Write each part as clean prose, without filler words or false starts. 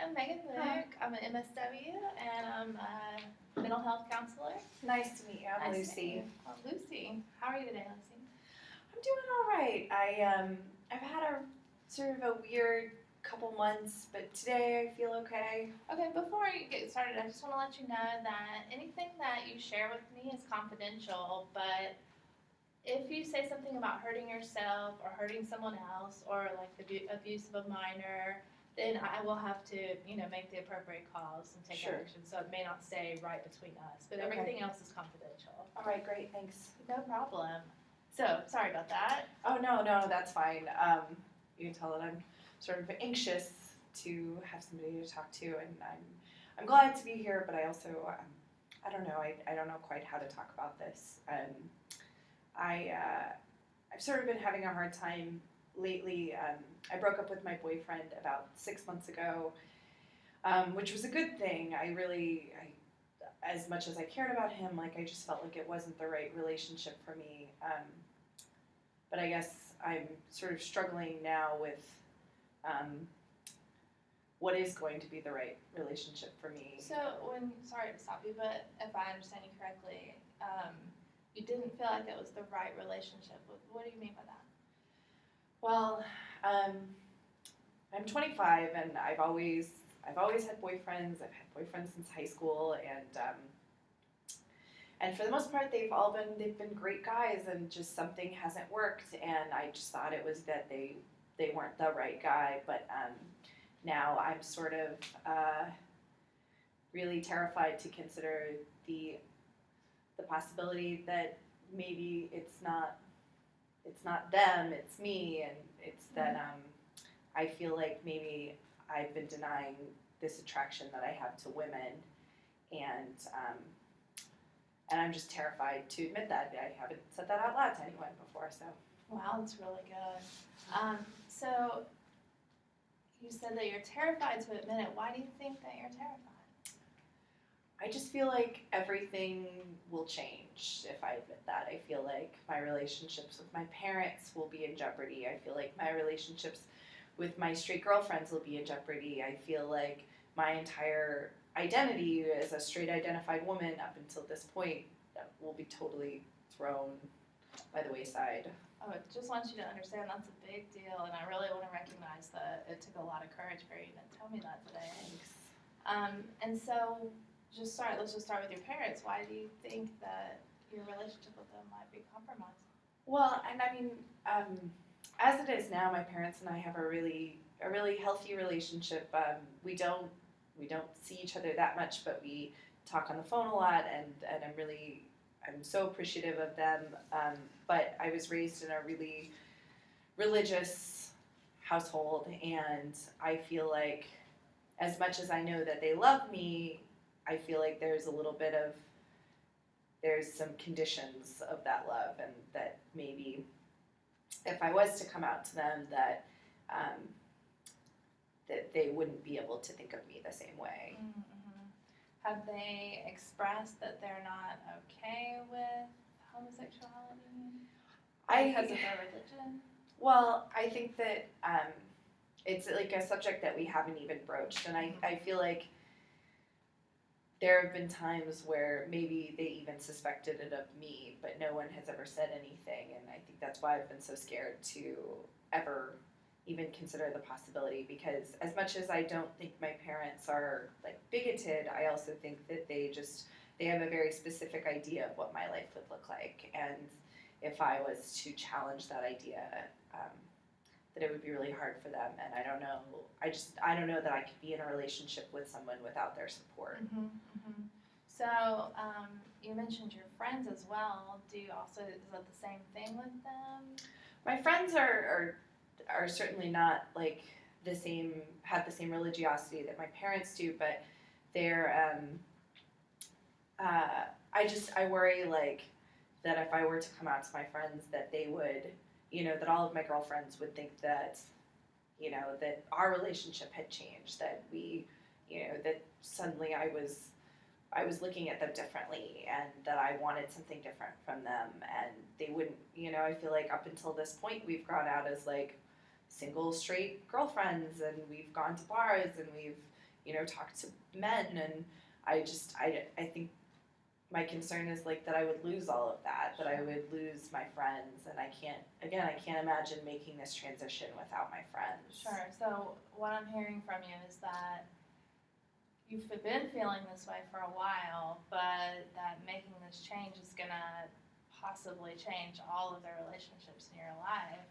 I'm Megan Hi. Luke. I'm an MSW and I'm a mental health counselor. Nice to meet you. I'm Nice to meet Lucy. you. Oh, Lucy. How are you today, Lucy? I'm doing all right. I've had a sort of a weird couple months, but today I feel okay. Okay, before you get started, I just want to let you know that anything that you share with me is confidential, but if you say something about hurting yourself or hurting someone else or like abuse of a minor, then I will have to, make the appropriate calls and take Sure. action. So it may not stay right between us, but Okay. everything else is confidential. All right, great, thanks. No problem. So, sorry about that. Oh no, that's fine. You can tell that I'm sort of anxious to have somebody to talk to, and I'm glad to be here, but I also I don't know. I don't know quite how to talk about this. I've sort of been having a hard time lately. I broke up with my boyfriend about 6 months ago, which was a good thing. As much as I cared about him, like I just felt like it wasn't the right relationship for me. But I guess I'm sort of struggling now with what is going to be the right relationship for me. So, sorry to stop you, but if I understand you correctly, you didn't feel like it was the right relationship. What do you mean by that? Well, I'm 25, and I've always had boyfriends. I've had boyfriends since high school, and for the most part, they've been great guys, and just something hasn't worked. And I just thought it was that they weren't the right guy. But now I'm sort of really terrified to consider the possibility that maybe it's not them, it's me, and it's that I feel like maybe I've been denying this attraction that I have to women, and I'm just terrified to admit that. I haven't said that out loud to anyone before, so. Wow, that's really good. So, you said that you're terrified to admit it. Why do you think that you're terrified? I just feel like everything will change if I admit that. I feel like my relationships with my parents will be in jeopardy. I feel like my relationships with my straight girlfriends will be in jeopardy. I feel like my entire identity as a straight identified woman up until this point will be totally thrown by the wayside. Oh, I just want you to understand that's a big deal, and I really want to recognize that it took a lot of courage for you to tell me that today. Thanks. And so, let's just start with your parents. Why do you think that your relationship with them might be compromised? Well, and I mean, as it is now, my parents and I have a really healthy relationship. We don't see each other that much, but we talk on the phone a lot, and I'm so appreciative of them. But I was raised in a really religious household, and I feel like as much as I know that they love me, I feel like there's some conditions of that love, and that maybe if I was to come out to them, that they wouldn't be able to think of me the same way. Mm-hmm. Have they expressed that they're not okay with homosexuality because of their religion? Well, I think that it's like a subject that we haven't even broached, and I feel like there have been times where maybe they even suspected it of me, but no one has ever said anything, and I think that's why I've been so scared to ever even consider the possibility, because as much as I don't think my parents are like bigoted, I also think that they have a very specific idea of what my life would look like, and if I was to challenge that idea, that it would be really hard for them, and I don't know that I could be in a relationship with someone without their support. Mm-hmm, mm-hmm. So, you mentioned your friends as well. Is that the same thing with them? My friends are certainly not like have the same religiosity that my parents do, but they're I worry like that if I were to come out to my friends, that they would, that all of my girlfriends would think that, that our relationship had changed, that that suddenly I was looking at them differently, and that I wanted something different from them, and they wouldn't, I feel like up until this point we've gone out as like single straight girlfriends, and we've gone to bars, and we've, talk to men, and I think my concern is like that I would lose all of that I would lose my friends, and I can't imagine making this transition without my friends. Sure. So what I'm hearing from you is that you've been feeling this way for a while, but that making this change is gonna possibly change all of the relationships in your life.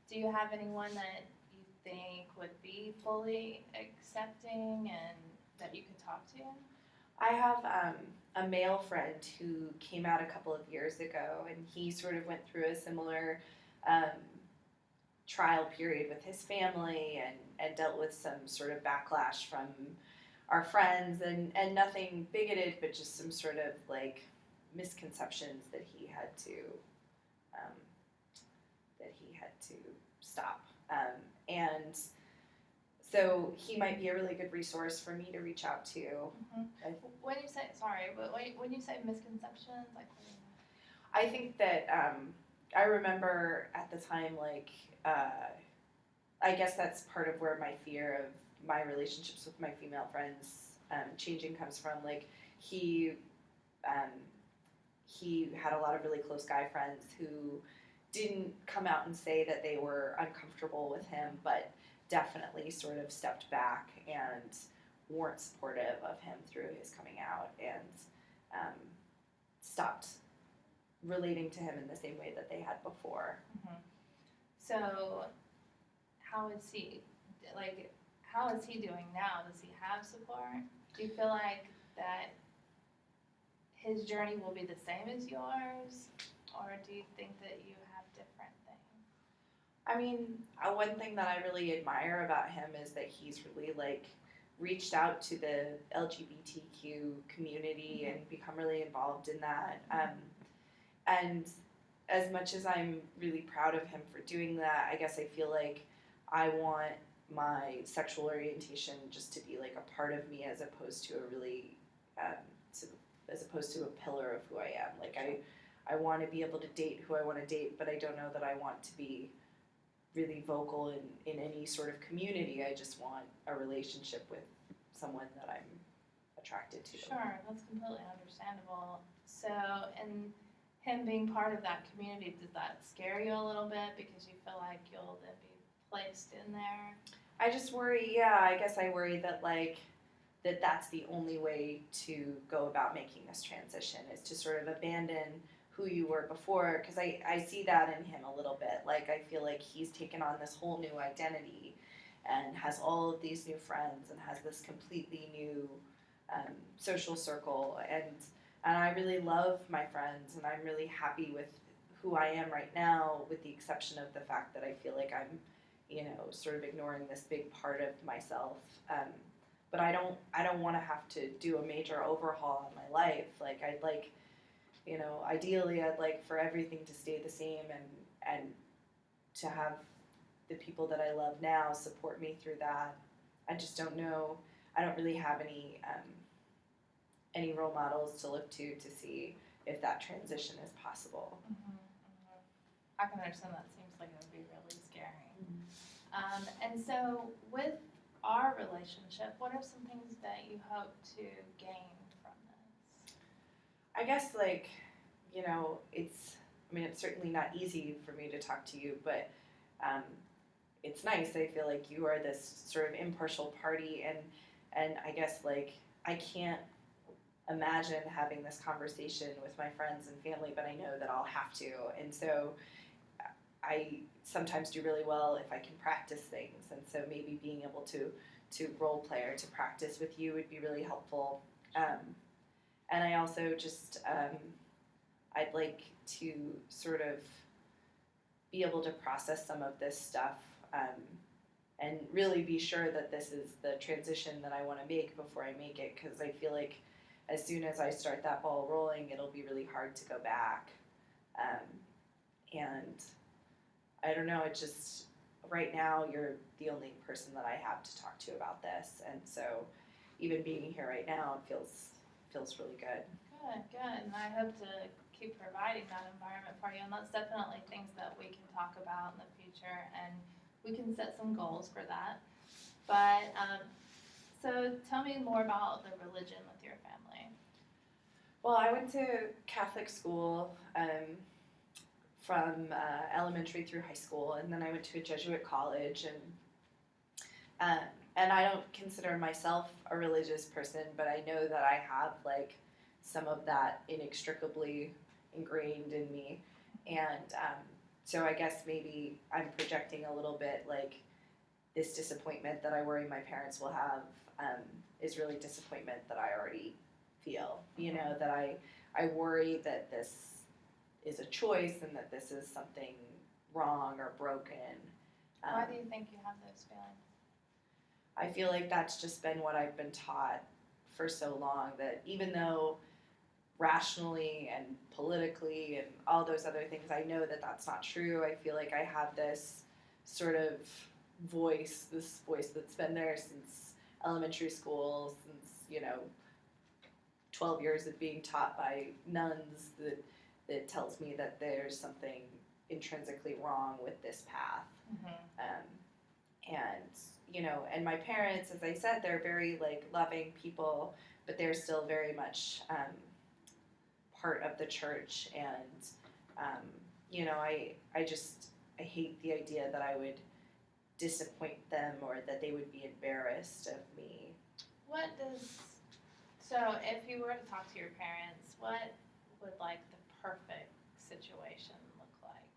Do you have anyone that you think would be fully accepting and that you could talk to? I have a male friend who came out a couple of years ago, and he sort of went through a similar um, trial period with his family, and dealt with some sort of backlash from our friends, and nothing bigoted, but just some sort of like misconceptions that he had to um, stop. And so he might be a really good resource for me to reach out to. Mm-hmm. When you say when you say misconceptions, like what do you mean? I think that I remember at the time, like I guess that's part of where my fear of my relationships with my female friends changing comes from. Like he had a lot of really close guy friends who didn't come out and say that they were uncomfortable with him, but definitely sort of stepped back and weren't supportive of him through his coming out, and stopped relating to him in the same way that they had before. Mm-hmm. So how is he doing now? Does he have support? Do you feel like that his journey will be the same as yours, or do you think that you have different things? I mean, one thing that I really admire about him is that he's really like reached out to the LGBTQ community and become really involved in that. And as much as I'm really proud of him for doing that, I guess I feel like I want my sexual orientation just to be like a part of me, as opposed to a really as opposed to a pillar of who I am. Like I want to be able to date who I want to date, but I don't know that I want to be really vocal in any sort of community. I just want a relationship with someone that I'm attracted to. Sure, that's completely understandable. So, and him being part of that community, does that scare you a little bit because you feel like you'll then be placed in there? I just worry, I guess I worry that like that's the only way to go about making this transition, is to sort of abandon who you were before, because I see that in him a little bit. Like I feel like he's taken on this whole new identity and has all of these new friends and has this completely new social circle, and I really love my friends, and I'm really happy with who I am right now, with the exception of the fact that I feel like I'm sort of ignoring this big part of myself. But I don't want to have to do a major overhaul in my life. Like I'd like, ideally I'd like for everything to stay the same, and to have the people that I love now support me through that. I just don't know. I don't really have any role models to look to see if that transition is possible. Mm-hmm, mm-hmm. I can understand that. Seems like it would be really scary. Mm-hmm. And so with our relationship, what are some things that you hope to gain from this? I guess it's certainly not easy for me to talk to you, but it's nice. I feel like you are this sort of impartial party, and I guess I can't imagine having this conversation with my friends and family, but I know that I'll have to, and so I sometimes do really well if I can practice things, and so maybe being able to role play or to practice with you would be really helpful. And I also just I'd like to sort of be able to process some of this stuff, and really be sure that this is the transition that I want to make before I make it, because I feel like as soon as I start that ball rolling, it'll be really hard to go back. And I don't know, it just, right now you're the only person that I have to talk to about this, and so even being here right now feels really good. Good, and I hope to keep providing that environment for you, and that's definitely things that we can talk about in the future, and we can set some goals for that. But So tell me more about the religion with your family. Well, I went to Catholic school from elementary through high school, and then I went to a Jesuit college, and I don't consider myself a religious person, but I know that I have like some of that inextricably ingrained in me, and so I guess maybe I'm projecting a little bit like this disappointment that I worry my parents will have is really disappointment that I already feel. You know, that I worry that this is a choice and that this is something wrong or broken. Why do you think you have those feelings? I feel like that's just been what I've been taught for so long, that even though rationally and politically and all those other things, I know that that's not true. I feel like I have this sort of this voice that's been there since elementary school, since, 12 years of being taught by nuns, that tells me that there's something intrinsically wrong with this path. And my parents, as I said, they're very like loving people, but they're still very much part of the church, and I hate the idea that I would disappoint them or that they would be embarrassed of me. So if you were to talk to your parents, what would like the perfect situation look like?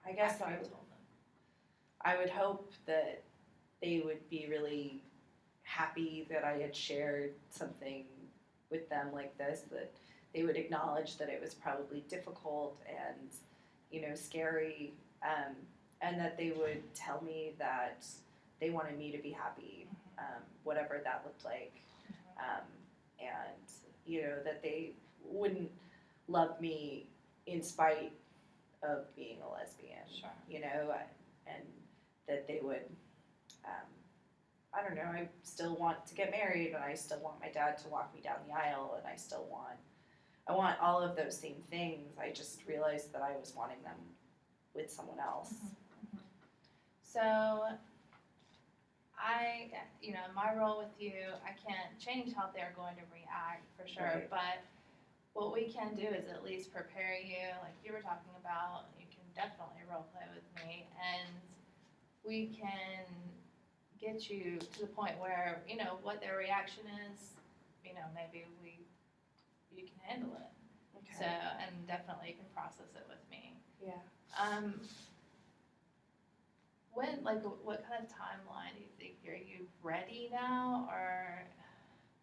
I guess after you told them? I would hope that they would be really happy that I had shared something with them like this, that they would acknowledge that it was probably difficult and, scary, and that they would tell me that they wanted me to be happy, whatever that looked like, and, that they wouldn't love me in spite of being a lesbian, Sure. And that they would, I don't know, I still want to get married, and I still want my dad to walk me down the aisle, and I want all of those same things. I just realized that I was wanting them with someone else. So my role with you, I can't change how they're going to react for sure, Right. but what we can do is at least prepare you, like you were talking about. You can definitely role play with me, and we can get you to the point where, what their reaction is, maybe you can handle it. Okay. So, and definitely you can process it with me. Yeah. What kind of timeline do you think? Are you ready now, or?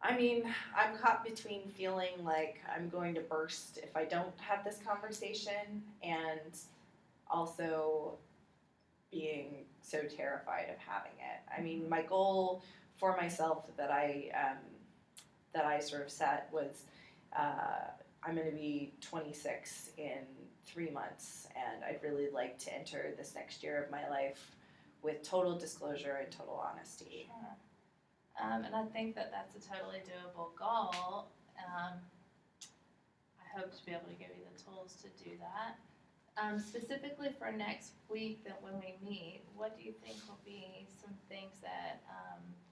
I mean, I'm caught between feeling like I'm going to burst if I don't have this conversation, and also being so terrified of having it. I mean, my goal for myself that I sort of set was I'm going to be 26 in 3 months, and I'd really like to enter this next year of my life with total disclosure and total honesty. Sure. And I think that that's a totally doable goal. I hope to be able to give you the tools to do that. Specifically for next week, that when we meet, what do you think will be some things that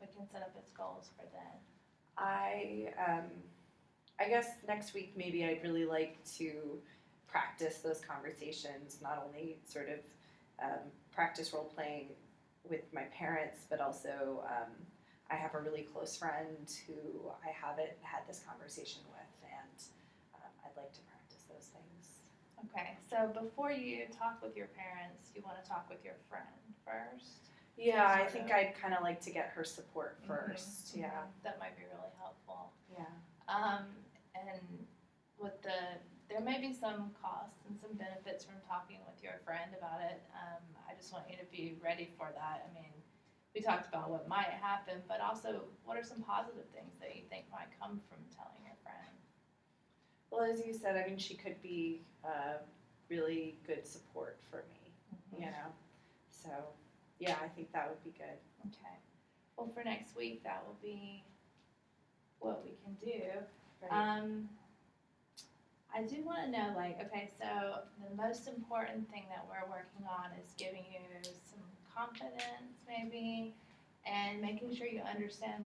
we can set up as goals for then? I guess next week maybe I'd really like to practice those conversations, not only sort of practice role playing with my parents, but also I have a really close friend who I haven't had this conversation with, and I'd like to practice those things. Okay, so before you talk with your parents, you want to talk with your friend first? Yeah, I think I'd kind of like to get her support first. Mm-hmm. Yeah. That might be really helpful. Yeah. And there may be some costs and some benefits from talking with your friend about it. I just want you to be ready for that. I mean, we talked about what might happen, but also what are some positive things that you think might come from telling your friend? Well, as you said, I mean, she could be really good support for me, So, yeah, I think that would be good. Okay. Well, for next week, that will be what we can do. Right. I do want to know, okay, so the most important thing that we're working on is giving you some confidence, maybe, and making sure you understand